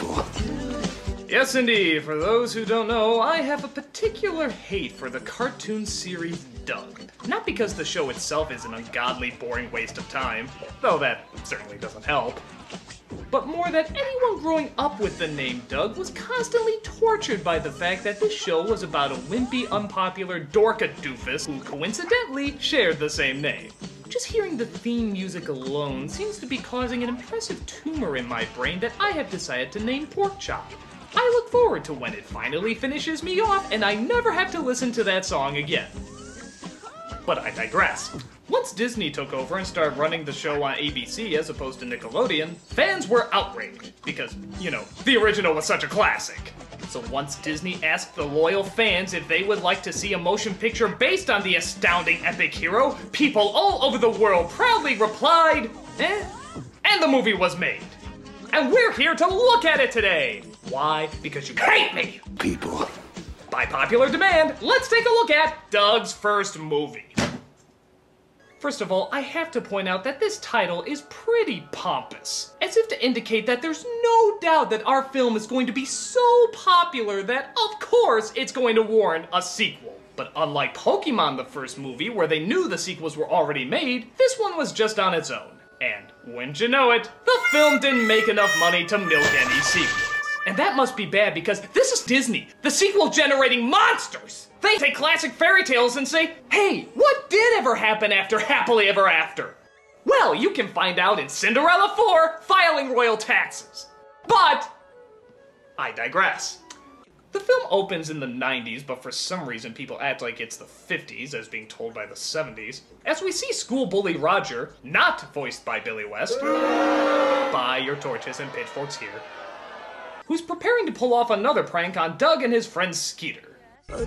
People. Yes, indeed. For those who don't know, I have a particular hate for the cartoon series Doug. Not because the show itself is an ungodly, boring waste of time, though that certainly doesn't help, but more that anyone growing up with the name Doug was constantly tortured by the fact that this show was about a wimpy, unpopular dorka doofus who coincidentally shared the same name. Just hearing the theme music alone seems to be causing an impressive tumor in my brain that I have decided to name Pork Chop. I look forward to when it finally finishes me off and I never have to listen to that song again. But I digress. Once Disney took over and started running the show on ABC as opposed to Nickelodeon, fans were outraged because, you know, the original was such a classic. So once Disney asked the loyal fans if they would like to see a motion picture based on the astounding epic hero, people all over the world proudly replied, and the movie was made. And we're here to look at it today. Why? Because you hate me! People. By popular demand, let's take a look at Doug's first movie. First of all, I have to point out that this title is pretty pompous, as if to indicate that there's no doubt that our film is going to be so popular that, of course, it's going to warrant a sequel. But unlike Pokemon, the first movie, where they knew the sequels were already made, this one was just on its own. And, wouldn't you know it, the film didn't make enough money to milk any sequels. And that must be bad because this is Disney, the sequel-generating monsters! They take classic fairy tales and say, hey, what did ever happen after Happily Ever After? Well, you can find out in Cinderella 4, Filing Royal Taxes. But, I digress. The film opens in the 90s, but for some reason people act like it's the 50s, as being told by the 70s, as we see school bully Roger, not voiced by Billy West, buy your torches and pitchforks here, who's preparing to pull off another prank on Doug and his friend Skeeter.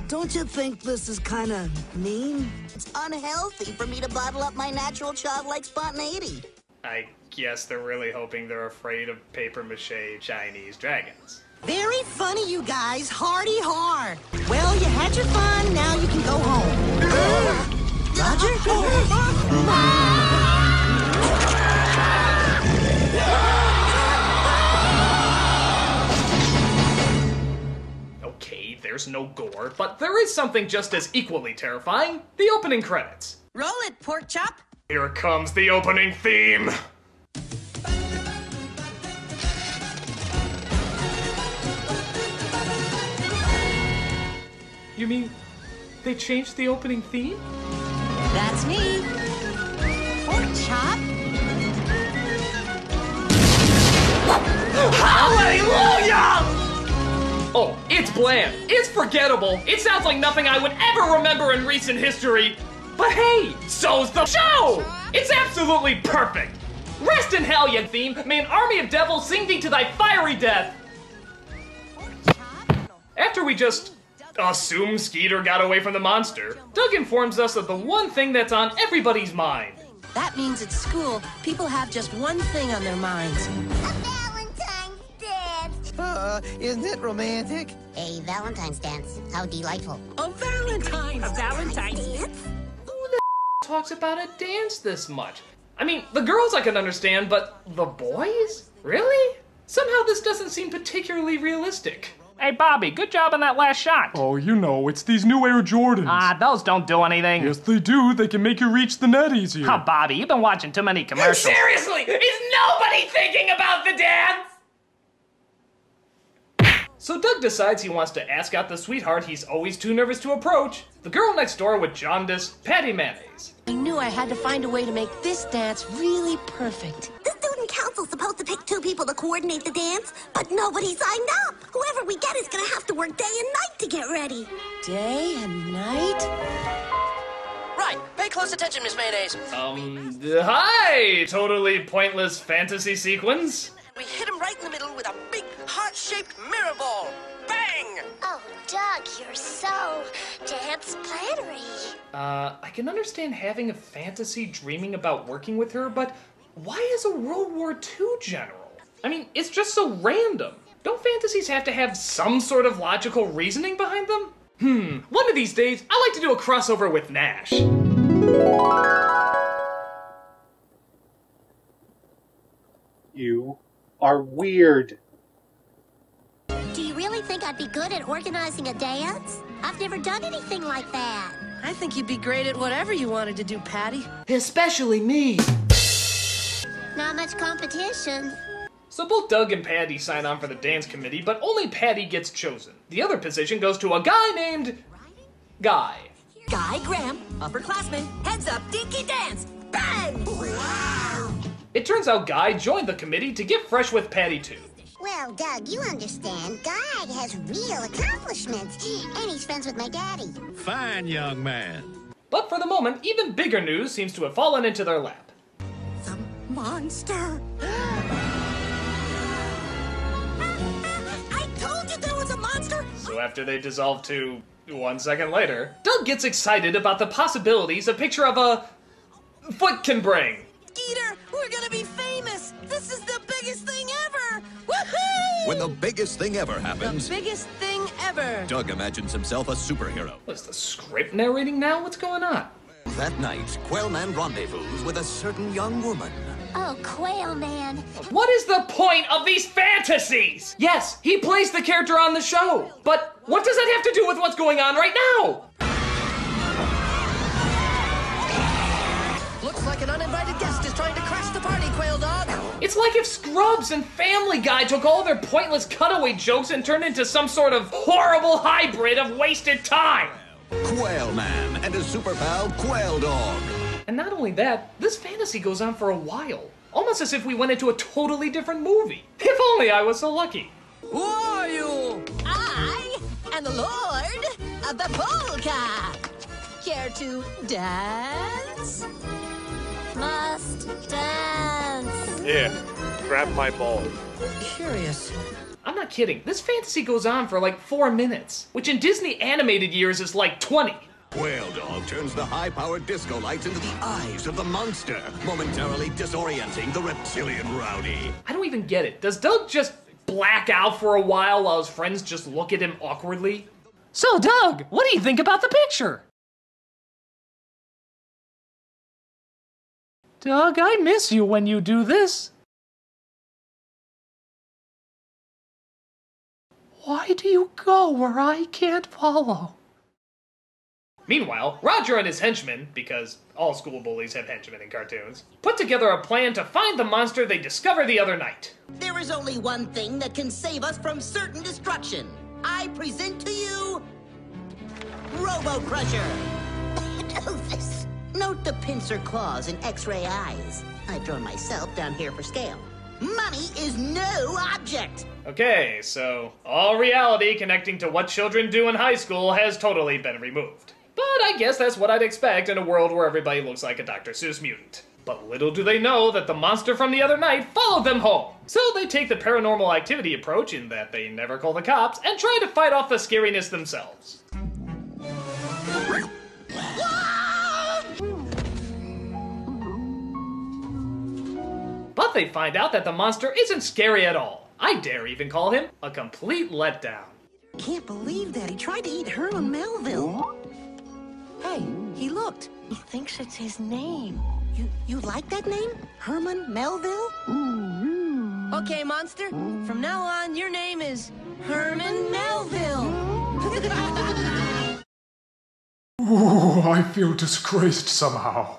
Don't you think this is kinda mean? It's unhealthy for me to bottle up my natural childlike spontaneity. I guess they're really hoping they're afraid of papier-mâché Chinese dragons. Very funny, you guys. Hardy har. Well, you had your fun. Now you can go home. Okay, there's no gore, but there is something just as equally terrifying: the opening credits. Roll it, Pork Chop. Here comes the opening theme. You mean they changed the opening theme? That's me. Pork Chop. Hallelujah! Oh, it's bland. It's forgettable. It sounds like nothing I would ever remember in recent history. But hey, so's the show! It's absolutely perfect. Rest in hell, you theme. May an army of devils sing thee to thy fiery death. After we just assume Skeeter got away from the monster, Doug informs us of the one thing that's on everybody's mind. That means at school, people have just one thing on their minds. A Valentine's dance! Isn't it romantic? A Valentine's dance. How delightful. A Valentine's dance? Who the talks about a dance this much? I mean, the girls I can understand, but the boys? Really? Somehow this doesn't seem particularly realistic. Hey, Bobby, good job on that last shot. Oh, you know, it's these new Air Jordans. Those don't do anything. Yes, they do. They can make you reach the net easier. Oh, Bobby, you've been watching too many commercials. Seriously, is nobody thinking about the dance? So Doug decides he wants to ask out the sweetheart he's always too nervous to approach, the girl next door with jaundice, Patty Mayonnaise. I knew I had to find a way to make this dance really perfect. The student council's supposed to pick 2 people to coordinate the dance, but nobody signed up. Whoever we get is gonna have to work day and night to get ready. Day and night? Right, pay close attention, Miss Mayonnaise. Hi, totally pointless fantasy sequence. We hit him right in the middle with a big, heart-shaped mirror ball. Bang! Oh, Doug, you're so dance-plannery. I can understand having a fantasy dreaming about working with her, but why is a World War II general? I mean, it's just so random. Don't fantasies have to have some sort of logical reasoning behind them? One of these days, I'd like to do a crossover with Nash. You are weird. think I'd be good at organizing a dance? I've never done anything like that. I think you'd be great at whatever you wanted to do, Patty. Especially me. Not much competition. So both Doug and Patty sign on for the dance committee, but only Patty gets chosen. The other position goes to a guy named Guy. Guy Graham, upperclassman, heads up, dinky dance, bang! Wow! It turns out Guy joined the committee to get fresh with Patty too. Well, Doug, you understand. Guy has real accomplishments, and he's friends with my daddy. Fine, young man. But for the moment, even bigger news seems to have fallen into their lap. The monster! I told you there was a monster! So after they dissolve to 1 second later, Doug gets excited about the possibilities a picture of a foot can bring. Skeeter, we're gonna be famous! This is the biggest thing ever! Woohoo! When the biggest thing ever happens, The biggest thing ever. Doug imagines himself a superhero. What's the script narrating now? What's going on? That night, Quailman rendezvous with a certain young woman. Oh, Quail Man. What is the point of these fantasies? Yes, he plays the character on the show, but what does that have to do with what's going on right now? Looks like an uninvited guest is trying to crash the party, Quail Dog. It's like if Scrubs and Family Guy took all their pointless cutaway jokes and turned into some sort of horrible hybrid of wasted time. Quailman and his super pal, Quail Dog. And not only that, this fantasy goes on for a while. Almost as if we went into a totally different movie. If only I was so lucky. Who are you? I am the Lord of the Polka! Care to dance? Must dance. Yeah, grab my balls. Curious. I'm not kidding. This fantasy goes on for like 4 minutes, which in Disney animated years is like 20. Quail Dog turns the high-powered disco lights into the eyes of the monster, momentarily disorienting the reptilian rowdy. I don't even get it. Does Doug just black out for a while his friends just look at him awkwardly? So, Doug, what do you think about the picture? Doug, I miss you when you do this. Why do you go where I can't follow? Meanwhile, Roger and his henchmen, because all school bullies have henchmen in cartoons, put together a plan to find the monster they discovered the other night. There is only one thing that can save us from certain destruction. I present to you... Robo Crusher! This. Note the pincer claws and x-ray eyes. I've drawn myself down here for scale. Money is no object! Okay, so all reality connecting to what children do in high school has totally been removed. But I guess that's what I'd expect in a world where everybody looks like a Dr. Seuss mutant. But little do they know that the monster from the other night followed them home. So they take the paranormal activity approach in that they never call the cops and try to fight off the scariness themselves. But they find out that the monster isn't scary at all. I dare even call him a complete letdown. Can't believe that. He tried to eat Herman Melville. Hey, he looked. He thinks it's his name. You like that name? Herman Melville? Okay, monster. From now on, your name is Herman Melville. Ooh, I feel disgraced somehow.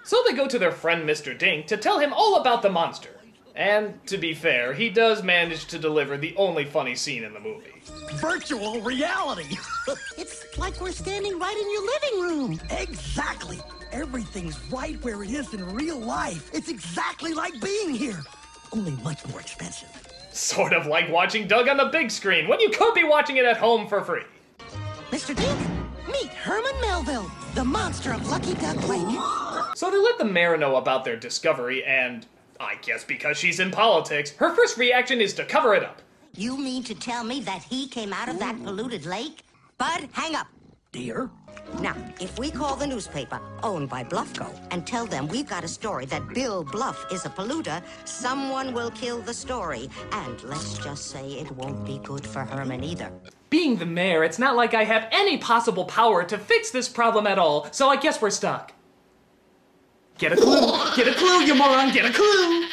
So they go to their friend Mr. Dink to tell him all about the monster. And to be fair, he does manage to deliver the only funny scene in the movie. Virtual reality! It's like we're standing right in your living room. Exactly! Everything's right where it is in real life. It's exactly like being here, only much more expensive. Sort of like watching Doug on the big screen when you could be watching it at home for free. Mr. Dink, meet Herman Melville, the monster of Lucky Duck Lake. So they let the mayor know about their discovery, and I guess because she's in politics, her first reaction is to cover it up. You mean to tell me that he came out of that polluted lake? Bud, hang up. Dear? Now, if we call the newspaper owned by Bluffco and tell them we've got a story that Bill Bluff is a polluter, someone will kill the story. And let's just say it won't be good for Herman either. Being the mayor, it's not like I have any possible power to fix this problem at all, so I guess we're stuck. Get a clue! Get a clue, you moron! Get a clue!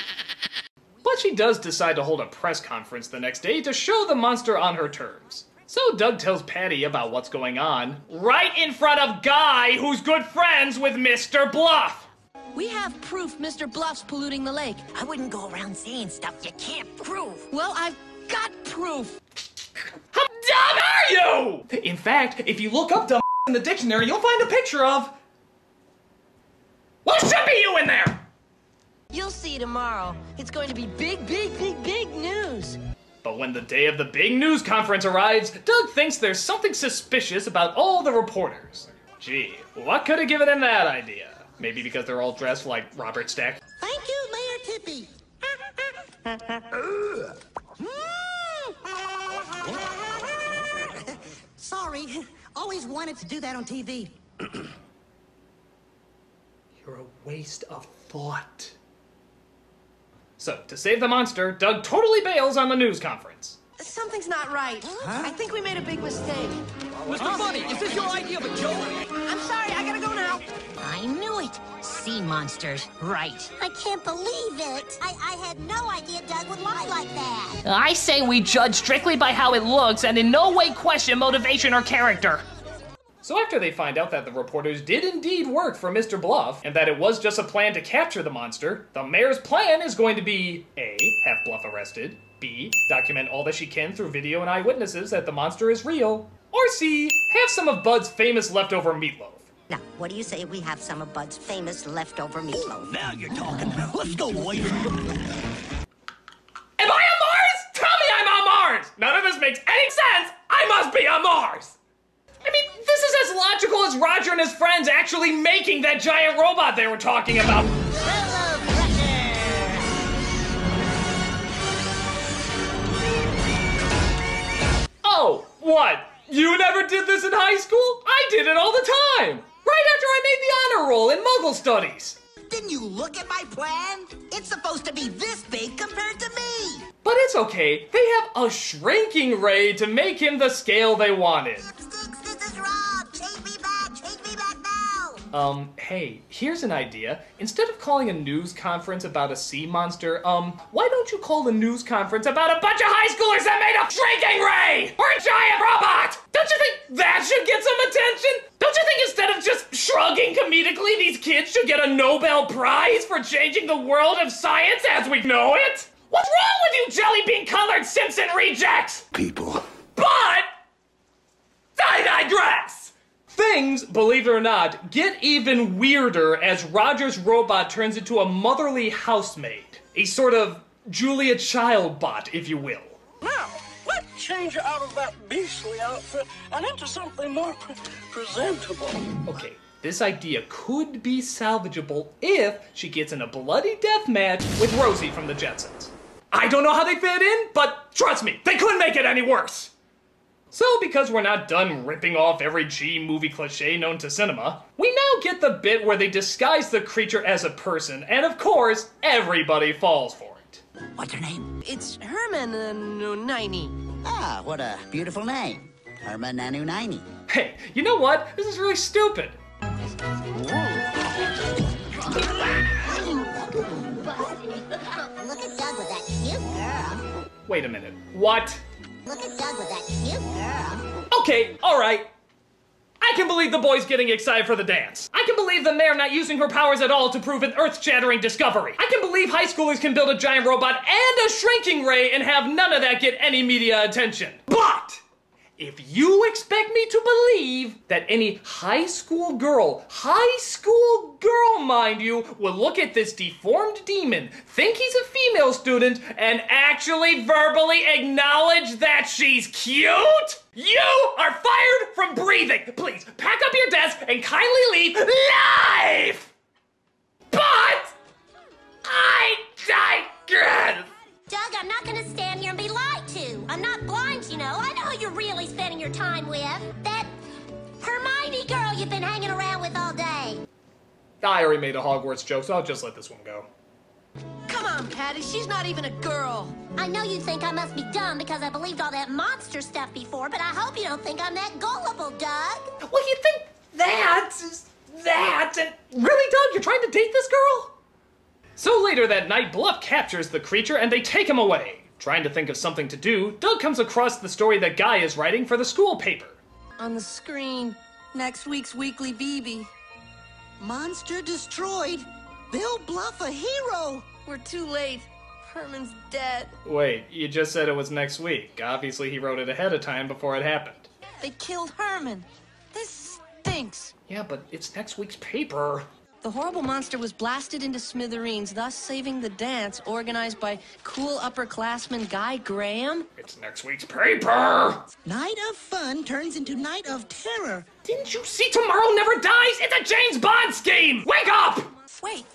But But she does decide to hold a press conference the next day to show the monster on her terms. So Doug tells Patty about what's going on, right in front of Guy, who's good friends with Mr. Bluff. We have proof Mr. Bluff's polluting the lake. I wouldn't go around saying stuff you can't prove. Well, I've got proof. How dumb are you? In fact, if you look up dumb in the dictionary, you'll find a picture of... Well, should be you in there! You'll see tomorrow. It's going to be big, big, big, big news. But when the day of the big news conference arrives, Doug thinks there's something suspicious about all the reporters. Gee, what could have given him that idea? Maybe because they're all dressed like Robert Stack. Thank you, Mayor Tippy. Sorry, always wanted to do that on TV. You're a waste of thought. So, to save the monster, Doug totally bails on the news conference. Something's not right. Huh? I think we made a big mistake. Mr. Bunny, is this your idea of a joke? I'm sorry, I gotta go now. I knew it. Sea monsters, right. I can't believe it. I had no idea Doug would lie like that. I say we judge strictly by how it looks and in no way question motivation or character. So after they find out that the reporters did indeed work for Mr. Bluff, and that it was just a plan to capture the monster, the mayor's plan is going to be A, have Bluff arrested, B, document all that she can through video and eyewitnesses that the monster is real, or C, have some of Bud's famous leftover meatloaf. Now, what do you say we have some of Bud's famous leftover meatloaf? Now you're talking. Let's go, boys. Am I on Mars? Tell me I'm on Mars! None of this makes any sense! I must be on Mars! I mean, this is as logical as Roger and his friends actually making that giant robot they were talking about. Oh, what? You never did this in high school? I did it all the time! Right after I made the honor roll in Muggle Studies. Didn't you look at my plan? It's supposed to be this big compared to me. But it's okay. They have a shrinking ray to make him the scale they wanted. This is Rob. Take me back now. Hey, here's an idea. Instead of calling a news conference about a sea monster, why don't you call the news conference about a bunch of high schoolers that made a shrinking ray? Or a giant robot? Don't you think that should get some attention? Don't you think instead of just shrugging comedically, these kids should get a Nobel Prize for changing the world of science as we know it? What's wrong with you jelly bean-colored Simpson rejects? People. But I digress! Things, believe it or not, get even weirder as Roger's robot turns into a motherly housemaid. A sort of Julia Child bot, if you will. Now, let's change out of that beastly outfit and into something more presentable. Okay, this idea could be salvageable if she gets in a bloody death match with Rosie from the Jetsons. I don't know how they fit in, but trust me, they couldn't make it any worse. So, because we're not done ripping off every G-movie cliche known to cinema, we now get the bit where they disguise the creature as a person, and of course, everybody falls for it. What's her name? It's Herman Naini. Ah, what a beautiful name. Herman Naini. Hey, you know what? This is really stupid. Look at Doug with that cute girl. Wait a minute. What? Look at Doug with that cute girl. Okay, alright. I can believe the boy's getting excited for the dance. I can believe the mayor not using her powers at all to prove an earth-shattering discovery. I can believe high schoolers can build a giant robot and a shrinking ray and have none of that get any media attention. But if you expect me to believe that any high school girl, mind you, will look at this deformed demon, think he's a female student, and actually verbally acknowledge that she's cute, you are fired from breathing. Please, pack up your desk and kindly leave live! But I digress! Doug, I'm not gonna stand here and be lied to. I'm not blind, you know. I know who you're really spending your time with. That Hermione girl you've been hanging around with all day. I already made a Hogwarts joke, so I'll just let this one go. Come on, Patty, she's not even a girl. I know you think I must be dumb because I believed all that monster stuff before, but I hope you don't think I'm that gullible, Doug. Well, you think that? And really, Doug, you're trying to date this girl? So later that night, Bluff captures the creature and they take him away. Trying to think of something to do, Doug comes across the story that Guy is writing for the school paper. On the screen, next week's Weekly BB. Monster destroyed. Bill Bluff a hero. We're too late. Herman's dead. Wait, you just said it was next week. Obviously he wrote it ahead of time before it happened. They killed Herman. This stinks. Yeah, but it's next week's paper. The horrible monster was blasted into smithereens, thus saving the dance organized by cool upperclassman Guy Graham. It's next week's paper! Night of fun turns into night of terror. Didn't you see Tomorrow Never Dies? It's a James Bond scheme! Wake up! Wait,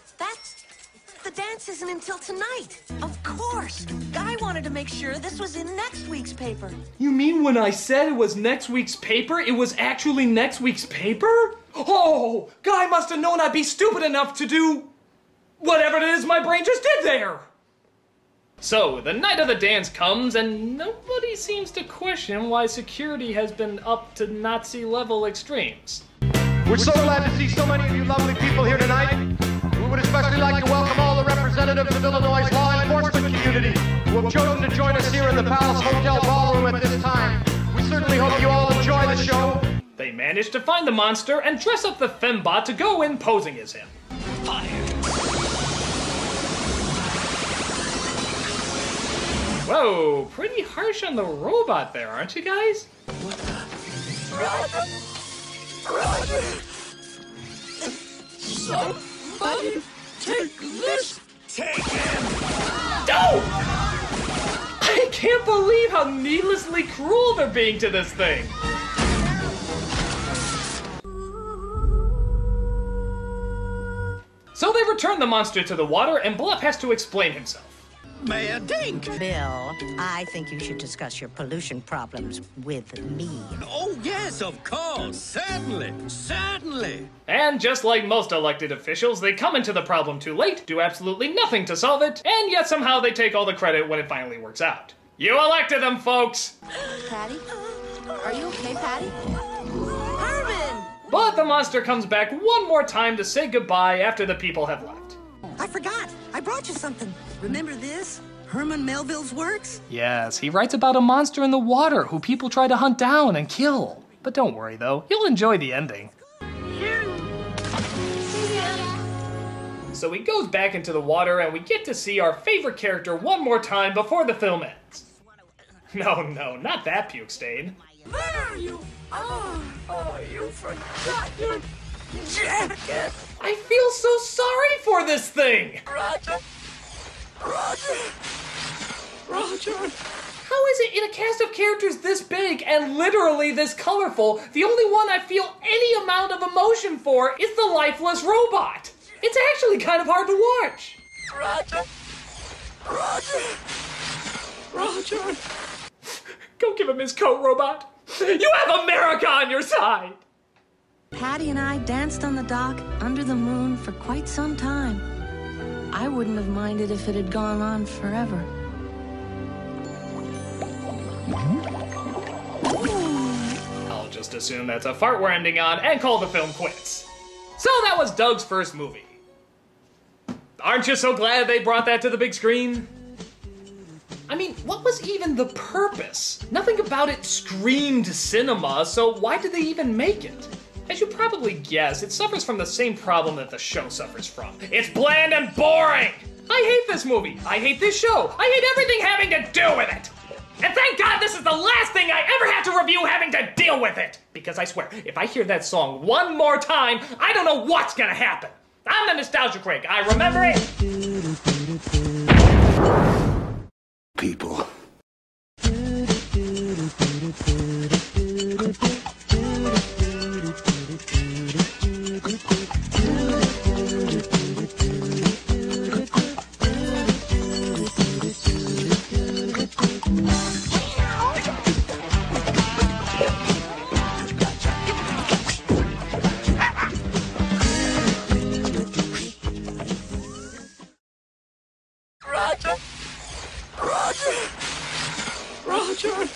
the dance isn't until tonight. Of course. Guy wanted to make sure this was in next week's paper. You mean when I said it was next week's paper, it was actually next week's paper? Oh, Guy must have known I'd be stupid enough to do whatever it is my brain just did there. So, the night of the dance comes, and nobody seems to question why security has been up to Nazi-level extremes. We're so glad to see so many of you lovely people here tonight. We would especially like to welcome all the representatives of Illinois' law enforcement community who have chosen to join us here in the Palace Hotel Ballroom at this time. We certainly hope you all enjoy the show. They manage to find the monster and dress up the fembot to go in posing as him. Fire! Whoa, pretty harsh on the robot there, aren't you guys? Roger! Somebody take this! Take him! No! I can't believe how needlessly cruel they're being to this thing. So they return the monster to the water and Bluff has to explain himself. Mayor Dink! Bill, I think you should discuss your pollution problems with me. Oh, yes, of course. Certainly. Certainly. And just like most elected officials, they come into the problem too late, do absolutely nothing to solve it, and yet somehow they take all the credit when it finally works out. You elected them, folks! Patty? Are you okay, Patty? Herman! But the monster comes back one more time to say goodbye after the people have left. I forgot. I brought you something. Remember this? Herman Melville's works? Yes, he writes about a monster in the water who people try to hunt down and kill. But don't worry though, you'll enjoy the ending. So he goes back into the water and we get to see our favorite character one more time before the film ends. No, not that puke stain. There you are! Oh, you forgot your jacket! I feel so sorry for this thing! Roger! How is it in a cast of characters this big and literally this colorful, the only one I feel any amount of emotion for is the lifeless robot? It's actually kind of hard to watch. Roger! Go give him his coat, robot. You have America on your side! Patty and I danced on the dock under the moon for quite some time. I wouldn't have minded if it had gone on forever. I'll just assume that's a fart we're ending on and call the film quits. So that was Doug's first movie. Aren't you so glad they brought that to the big screen? I mean, what was even the purpose? Nothing about it screamed cinema, so why did they even make it? As you probably guess, it suffers from the same problem that the show suffers from. It's bland and boring! I hate this movie, I hate this show, I hate everything having to do with it! And thank God this is the last thing I ever have to review having to deal with it! Because I swear, if I hear that song one more time, I don't know what's gonna happen! I'm the Nostalgia Craig, I remember it! People. Roger!